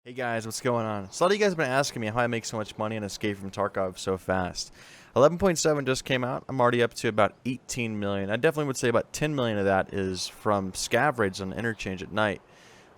Hey guys, what's going on? So a lot of you guys have been asking me how I make so much money and escape from Tarkov so fast. 11.7 just came out. I'm already up to about 18 million. I definitely would say about 10 million of that is from scav raids on Interchange at night.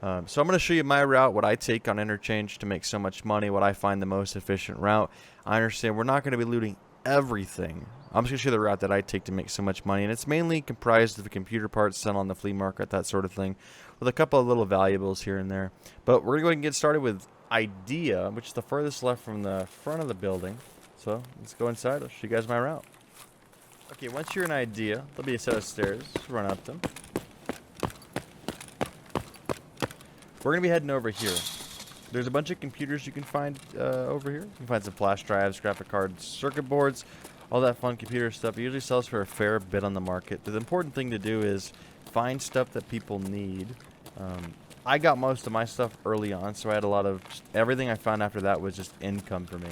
So I'm going to show you my route, what I take on Interchange to make so much money, what I find the most efficient route. I understand we're not going to be looting everything. I'm just going to show you the route that I take to make so much money, and it's mainly comprised of computer parts sent on the flea market, that sort of thing, with a couple of little valuables here and there. But we're going to go ahead and get started with Idea, which is the furthest left from the front of the building. So let's go inside. I'll show you guys my route. Okay, once you're in Idea, there'll be a set of stairs. Just run up them. We're going to be heading over here. There's a bunch of computers you can find over here. You can find some flash drives, graphic cards, circuit boards, all that fun computer stuff. It usually sells for a fair bit on the market. The important thing to do is find stuff that people need. I got most of my stuff early on, so I had a lot of... everything I found after that was just income for me.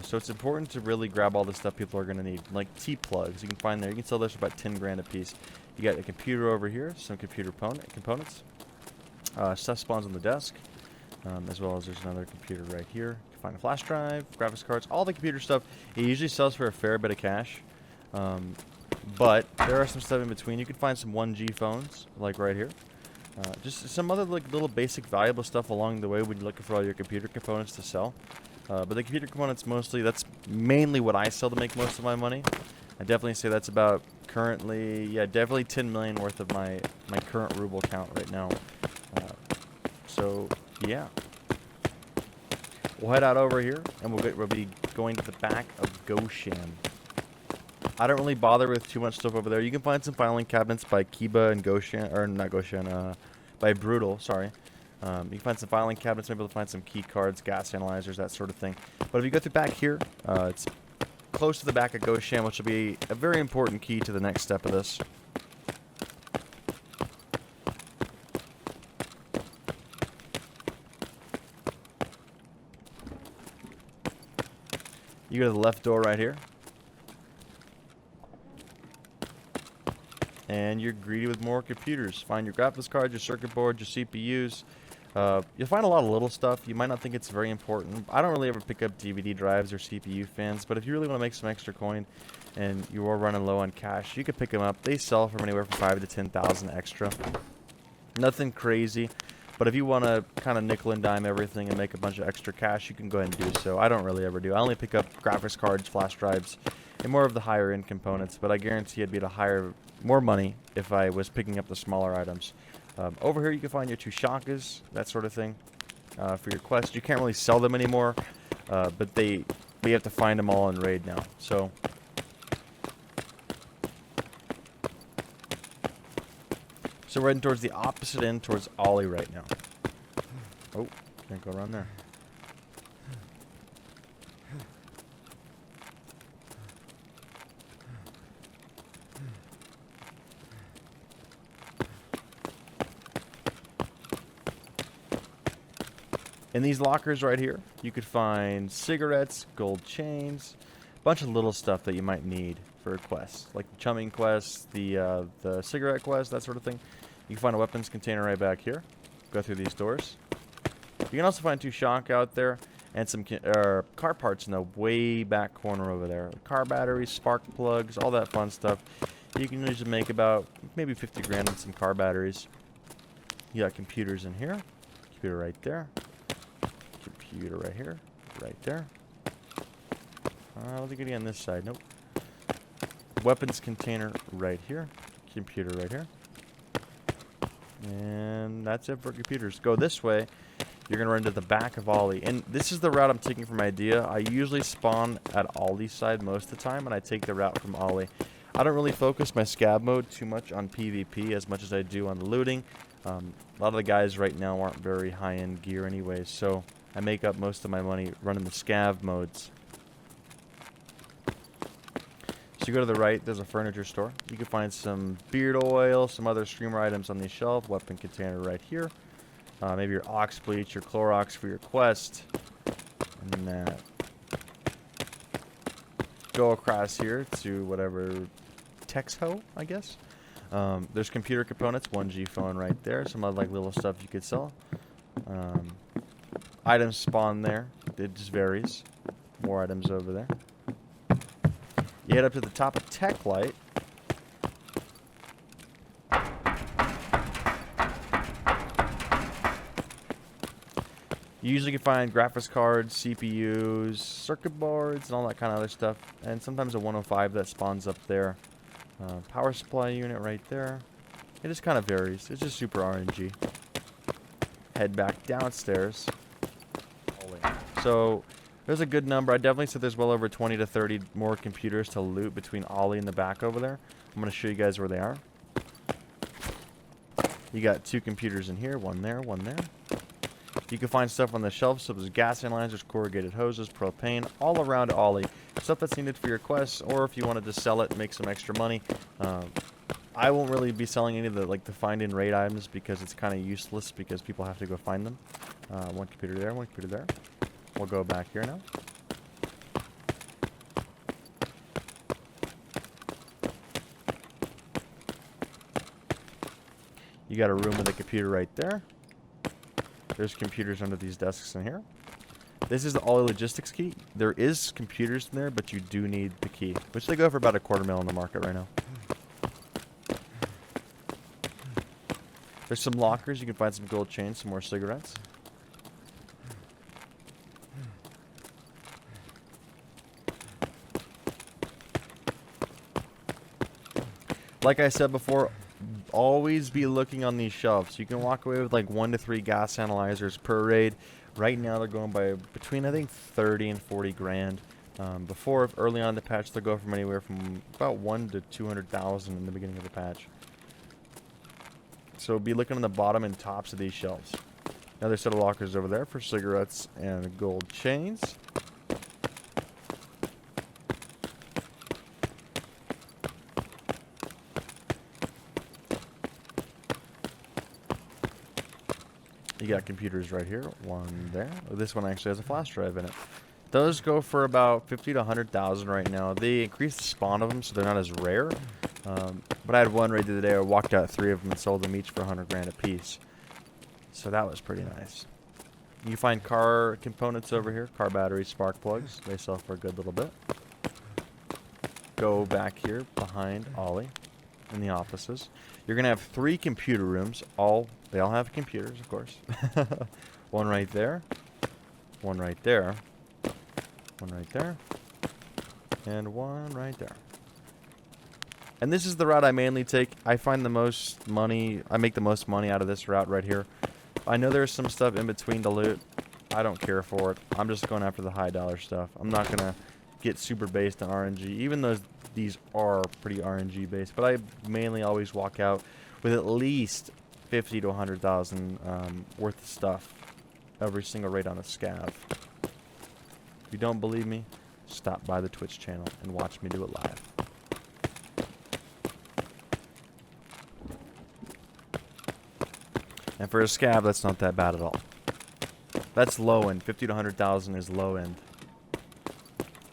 So it's important to really grab all the stuff people are going to need, like T-plugs. You can find there. You can sell those for about 10 grand a piece. You got a computer over here, some computer components. Stuff spawns on the desk, as well as there's another computer right here. You can find a flash drive, graphics cards, all the computer stuff. It usually sells for a fair bit of cash, but there are some stuff in between. You can find some 1G phones, like right here. Just some other like little basic valuable stuff along the way when you're looking for all your computer components to sell. But the computer components mostly, that's mainly what I sell to make most of my money. I definitely say that's about currently, yeah, definitely 10 million worth of my current ruble count right now. So yeah, we'll head out over here and we'll be going to the back of Goshen. I don't really bother with too much stuff over there. You can find some filing cabinets by Kiba and Goshen, or not Goshen, by Brutal, sorry. You can find some filing cabinets, maybe able to find some key cards, gas analyzers, that sort of thing. But if you go through back here, it's close to the back of Goshen, which will be a very important key to the next step of this. You go to the left door right here. And you're greedy with more computers. Find your graphics cards, your circuit boards, your CPUs. You'll find a lot of little stuff. You might not think it's very important. I don't really ever pick up DVD drives or CPU fans, but if you really want to make some extra coin and you are running low on cash, you can pick them up. They sell from anywhere from 5 to 10,000 extra. Nothing crazy, but if you want to kind of nickel and dime everything and make a bunch of extra cash, you can go ahead and do so. I don't really ever do. I only pick up graphics cards, flash drives, and more of the higher end components, but I guarantee I'd be able to more money if I was picking up the smaller items. Over here you can find your two shakas, that sort of thing, for your quest. You can't really sell them anymore, but we have to find them all in raid now. So we're heading towards the opposite end, towards Ollie right now. Oh, can't go around there. In these lockers right here, you could find cigarettes, gold chains, a bunch of little stuff that you might need for a quest, like the chumming quest, the cigarette quest, that sort of thing. You can find a weapons container right back here. Go through these doors. You can also find two shock out there and some car parts in the way back corner over there. Car batteries, spark plugs, all that fun stuff. You can usually make about maybe 50 grand on some car batteries. You got computers in here. Computer right there. Computer right here, right there. I don't think any on this side. Nope. Weapons container right here. Computer right here. And that's it for computers. Go this way. You're going to run to the back of Ollie. And this is the route I'm taking from Idea. I usually spawn at Ollie's side most of the time, and I take the route from Ollie. I don't really focus my scab mode too much on PvP as much as I do on the looting. A lot of the guys right now aren't very high-end gear anyways, so I make up most of my money running the scav modes. So you go to the right, there's a furniture store. You can find some beard oil, some other streamer items on the shelf, weapon container right here. Maybe your ox bleach, your Clorox for your quest. And then go across here to whatever, Texho, I guess. There's computer components, 1G phone right there. Some other like little stuff you could sell. Items spawn there. It just varies. More items over there. You head up to the top of Tech Light. You usually can find graphics cards, CPUs, circuit boards, and all that kind of other stuff. And sometimes a 105 that spawns up there. Power supply unit right there. It just kind of varies. It's just super RNG. Head back downstairs. So there's a good number. I definitely said there's well over 20 to 30 more computers to loot between Ollie and the back over there. I'm going to show you guys where they are. You got 2 computers in here. One there, one there. You can find stuff on the shelf, so there's gas analyzers, corrugated hoses, propane, all around Ollie. Stuff that's needed for your quests, or if you wanted to sell it, make some extra money. I won't really be selling any of the find and raid items because it's kind of useless because people have to go find them. One computer there, one computer there. We'll go back here now. You got a room with a computer right there. There's computers under these desks in here. This is the Ollie Logistics key. There is computers in there, but you do need the key, which they go for about $250,000 in the market right now. There's some lockers. You can find some gold chains, some more cigarettes. Like I said before, always be looking on these shelves. You can walk away with like 1 to 3 gas analyzers per raid. Right now they're going by between I think 30 and 40 grand. Before, early on in the patch, they'll go from anywhere from about 1 to 200,000 in the beginning of the patch. So be looking on the bottom and tops of these shelves. Another set of lockers over there for cigarettes and gold chains. You got computers right here, one there. This one actually has a flash drive in it. Those go for about 50 to 100,000 right now. They increased the spawn of them, so they're not as rare. But I had one raid the other day. I walked out 3 of them and sold them each for 100 grand a piece. So that was pretty nice. You find car components over here, car batteries, spark plugs. They sell for a good little bit. Go back here behind Ollie in the offices. You're gonna have 3 computer rooms. They all have computers, of course. One right there, one right there, one right there, and one right there. And this is the route I mainly take. I find the most money. I make the most money out of this route right here. I know there's some stuff in between to loot. I don't care for it. I'm just going after the high dollar stuff. I'm not gonna get super based on RNG, even though these are pretty RNG based. But I mainly always walk out with at least 50 to 100,000 worth of stuff every single raid on a scav. If you don't believe me, stop by the Twitch channel and watch me do it live. And for a scav, that's not that bad at all. That's low end. 50 to 100,000 is low end.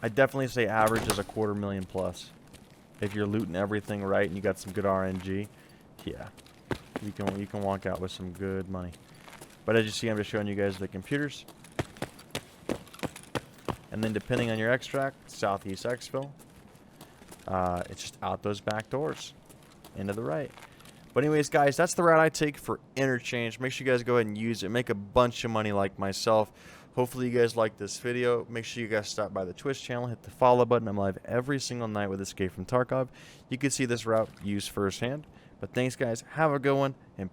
I definitely say average is $250,000 plus. If you're looting everything right and you got some good RNG, yeah, you can walk out with some good money. But as you see, I'm just showing you guys the computers. And then depending on your extract, Southeast Exfil, it's just out those back doors, into the right. But anyways, guys, that's the route I take for Interchange. Make sure you guys go ahead and use it. Make a bunch of money like myself. Hopefully you guys like this video. Make sure you guys stop by the Twitch channel. Hit the follow button. I'm live every single night with Escape from Tarkov. You can see this route used firsthand. But thanks, guys. Have a good one, and